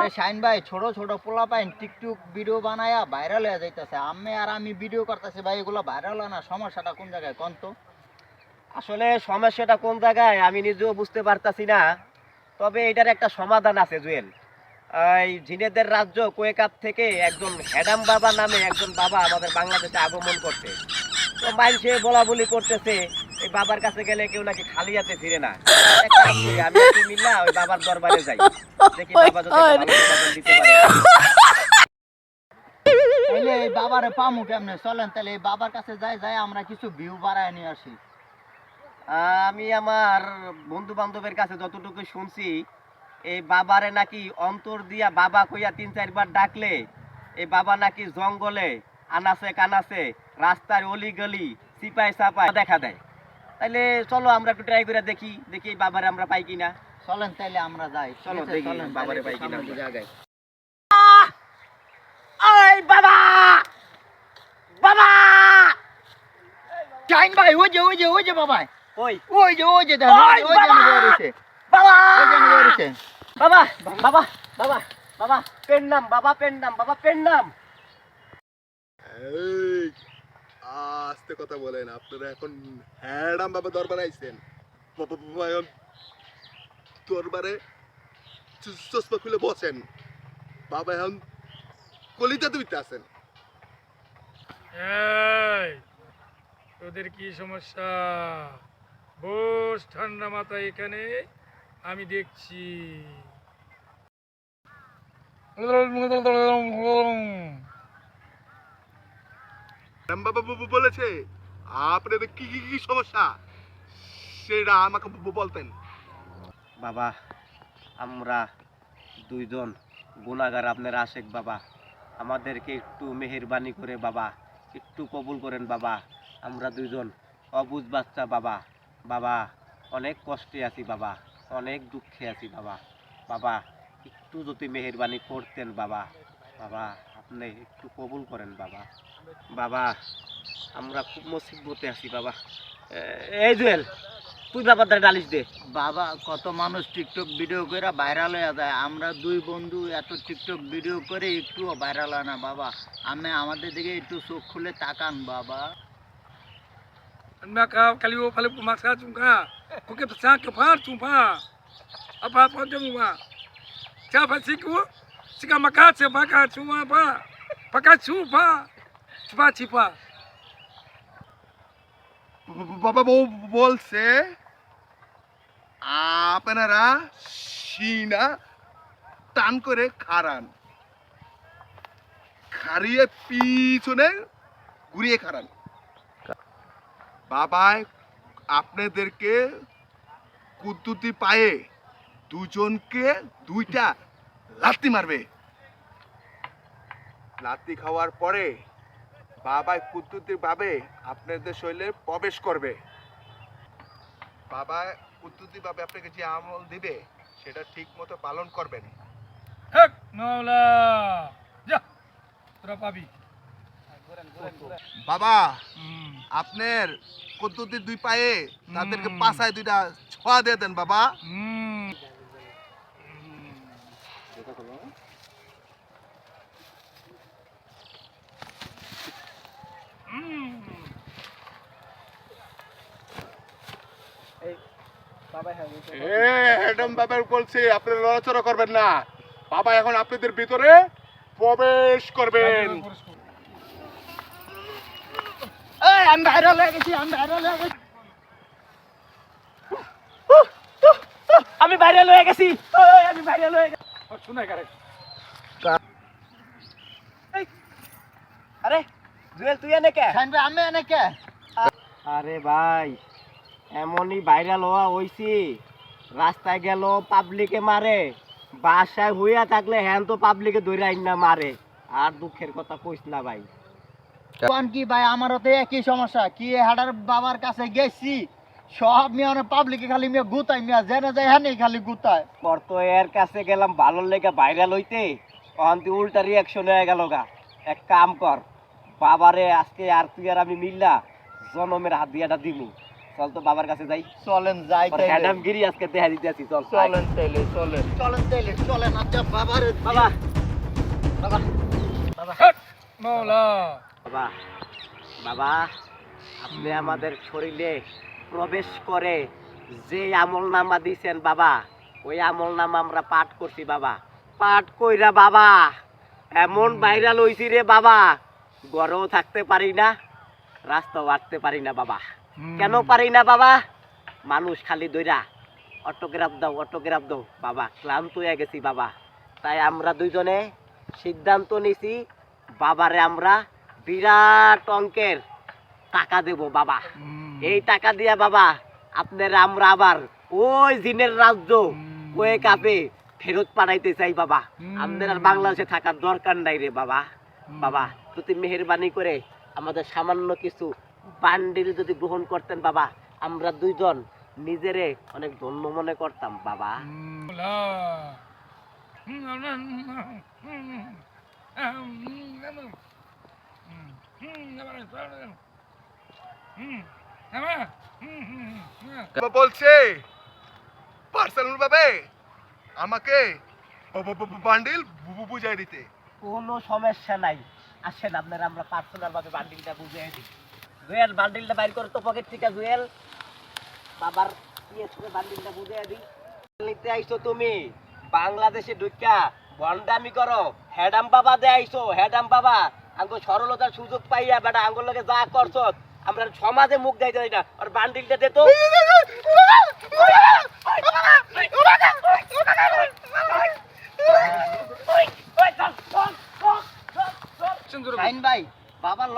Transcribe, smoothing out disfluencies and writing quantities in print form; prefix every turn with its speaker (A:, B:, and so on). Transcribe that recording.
A: আরে শাইন ভাই, ছোট ছোট পোলা পাইন টিকটক ভিডিও বানায়া ভাইরাল হয়ে যাইতেছে। আমি ভিডিও করতেছি ভাই, এগুলো ভাইরাল হয় না, সমস্যাটা কোন জায়গায় কোন তো?
B: আসলে সমস্যাটা কোন জায়গায় আমি নিজেও বুঝতে পারতাছি না, তবে এটার একটা সমাধান আছে জুয়েল। এই জিনেদের রাজ্য কোয়েকাপ থেকে একজন হ্যাডাম বাবা নামে একজন বাবা আমাদের বাংলাদেশে আগমন করছে। তো মানুষে বলা বলি করতেছে এই বাবার কাছে গেলে কেউ নাকি খালি হাতে ফিরে না। এক কাজ করি, আমি আর তুই মিল্লা ওই বাবার দরবারে যাই, দেখি বাবা যদি একটা ভালো সমাধান দিতে পারে।
A: তাইলে এই বাবারে পামু কেমনে? চলেন তাহলে এই বাবার কাছে যাই, যাই আমরা কিছু ভিউ বাড়ায় নিয়ে আসি।
B: আমি আমার বন্ধু বান্ধবের কাছে যতটুকু শুনছি, এই বাবারে নাকি অন্তর দিয়া বাবা কইয়া ৩-৪ বার ডাকলে এই বাবা নাকি জঙ্গলে আনাসে কানাসে রাস্তার অলি গলি সিপাই সাপাই দেখা দেয়। তাইলে চলো আমরা একটু ট্রাই করে দেখি, দেখি এই বাবারে আমরা পাই কিনা।
A: চলেন তাইলে আমরা যাই।
B: চলো
A: ঠিক আছে,
B: দেখি
A: চলেন
B: বাবারে
A: তাইলে
B: পাই কিনা।
A: সামনের জায়গায়।
B: ওই বাবা, বাবা
A: শাইন ভাই, ওই যে বাবা,
B: ওই
A: ওই যে দেখেন,
B: ওই
A: ওই যে
B: বাবা!
A: নিয়ে রয়েছে,
B: বাবা,
A: ওই যে নিয়ে রয়েছে।
B: বাবা, বাবা, বাবা, বাবা পেন নাম, বাবা পেন নাম, বাবা পেন নাম।
C: এই আস্তে কথা বলেন, আপনারা এখন হ্যাডাম বাবা দরবারে আইছেন। বাবা এখন দরবারে চশমা খুলে বসেন। বাবা এখন কলিতা দুইতে আছেন।
D: এই তোদের কি সমস্যা? বস ঠান্ডা মাথায় এখানে, আমি দেখছি।
C: হ্যাডাম বাবা বলেছে আপনাদের কি কি কি সমস্যা সেটা আমাকে বলতেন।
B: বাবা, আমরা দুইজন গুনাহগার আপনার আশেক বাবা, আমাদেরকে একটু মেহেরবানি করে বাবা একটু কবুল করেন বাবা। আমরা দুইজন অবুঝ বাচ্চা বাবা, বাবা অনেক কষ্টে আছি বাবা, অনেক দুঃখে আছি বাবা। বাবা একটু যদি মেহেরবানি করতেন বাবা, বাবা আপনি একটু কবুল করেন বাবা। বাবা আমরা খুব মুসিবতে আছি বাবা। এই জুয়েল, তুই বাবার ডালিশ দে।
A: বাবা, কত মানুষ টিকটক ভিডিও করে ভাইরাল হয়ে যায়, আমরা দুই বন্ধু এত টিকটক ভিডিও করে একটুও ভাইরাল হয় না বাবা। আমাদের দিকে একটু চোখ খুলে তাকান বাবা।
D: Maka kali wo pale pumasa chunga. Koke pasa ke par chumpa. Apa apa jumwa. Siapa siku? Sika maka baka chuma pa. Paka chupa. Chupa chipa.
C: বাবা বউ বলছে আপনারা সিনা টান করে খাড়ান, খাড়িয়ে পিছনে ঘুরিয়ে খাড়ান। বাবাই আপনাদেরকে কুদ্দুতি পায়ে দুজনকে দুইটা লাত্তি মারবে। লাত্তি খাওয়ার পরে বাবাই কুদ্দুতির ভাবে আপনাদের শরীরে প্রবেশ করবে। বাবা কুদ্দুতি ভাবে আপনাকে যে আমল দিবে সেটা ঠিক মতো পালন করবেন।
D: Hek nola. Ja. Toরা পাবি।
C: বাবা আপনার কুদ্দুতির দুই পায়ে তাদেরকে পাছায় দুইটা ছোঁয়া দিয়ে দেন বাবা। হ্যাডাম বাবার বলছে আপনি নড়াচড়া করবেন না। বাবা এখন আপনাদের ভিতরে প্রবেশ করবেন।
A: এই আমি ভাইরাল হয়ে গেছি, আমি ভাইরাল হয়ে গেছি।
B: আমি ভাইরাল হয়ে গেছি, ওই আমি ভাইরাল হয়ে গেছি।
D: শুনাই কারে।
B: আরে জুয়েল তুই এনে কে?
A: শাইন ভাই, আমি এনে কে?
B: আরে ভাই এমনই ভাইরাল হওয়া হইছি, রাস্তায় গেল পাবলিকে মারে, বাসায় হইয়া থাকলে হ্যান তো পাবলিকে ধরে আইন না মারে। আর দুঃখের কথা কইস না ভাই।
A: কোন কি ভাই, আমারও তো একই সমস্যা। কি হাডার বাবার কাছে গেছি, সব মিয়া পাবলিকে খালি মিয়া গুতায়, মিয়া জেনে যায় হ্যাঁ খালি গুতায়।
B: পর তো এর কাছে গেলাম ভালো লেগে ভাইরাল হইতে, তখন তুই উল্টা রিয়াকশন হয়ে গেল গা। এক কাম কর, বাবারে আজকে আর তুই আর আমি মিল্লা জনমের হাত দিয়াটা দিমু, চল তো বাবার কাছে যাই
A: চলেন যাই
B: ওর
A: তাইলে।
B: হ্যাডামগিরি আজকে দেখা দিতেছি চল
A: চলেন তাইলে চলেন আচ্ছা বাবারে
B: বাবা বাবা বাবা
D: মৌলা
B: বাবা বাবা আপনি আমাদের শরীরে প্রবেশ করে যে আমল নামা দিয়েছেন বাবা ওই আমল নামা আমরা পাঠ করছি বাবা পাঠ কইরা বাবা এমন ভাইরাল হইছি রে বাবা ঘরেও থাকতে পারি না রাস্তাও হাঁটতে পারি না বাবা কেন পারি না বাবা মানুষ খালি দইরা অটোগ্রাফ দাও বাবা ক্লান্ত হয়ে গেছি বাবা তাই আমরা দুইজনে সিদ্ধান্ত নিছি বাবারে আমরা বিরাট অঙ্কের টাকা দেব বাবা এই টাকা দিয়া বাবা আপনারা আমরা আবার ওই জিনের রাজ্য ওই কাপে ফেরত পাঠাইতে চাই বাবা আমাদের আর বাংলাদেশে থাকার দরকার নাই রে বাবা বাবা যদি মেহেরবানি করে আমাদের সামান্য কিছু বান্ডিল যদি গ্রহণ করতেন বাবা আমরা দুইজন নিজেরে অনেক ধন্য মনে করতাম বাবা
D: মৌলা
C: বাবা বলছে পার্সোনাল ভাবে আমাকে বান্ডিল বুঝাই দিতে।
B: কোনো সমস্যা নাই আসেন আপনারা আমরা পার্সোনাল ভাবে বান্ডিলটা বুঝিয়ে দিই জুয়েল বান্ডিলটা বাইর করো তো পকেট থেকে জুয়েল বাবার ইয়ে বান্ডিলটা বুঝিয়ে দিই নিতে আইছো তুমি বাংলাদেশে ঢুকা বন্ডামি করো হেডাম বাবা দে আইছো হেডাম বাবা আঙ্গো সরলতার সুযোগ পাইয়া বেটা আঙ্গুর লগে যা করছো আমরা সমাজে মুখ দেখাইতে পারি না আর বান্ডিলটা দে তো
A: শাহিন ভাই বাবার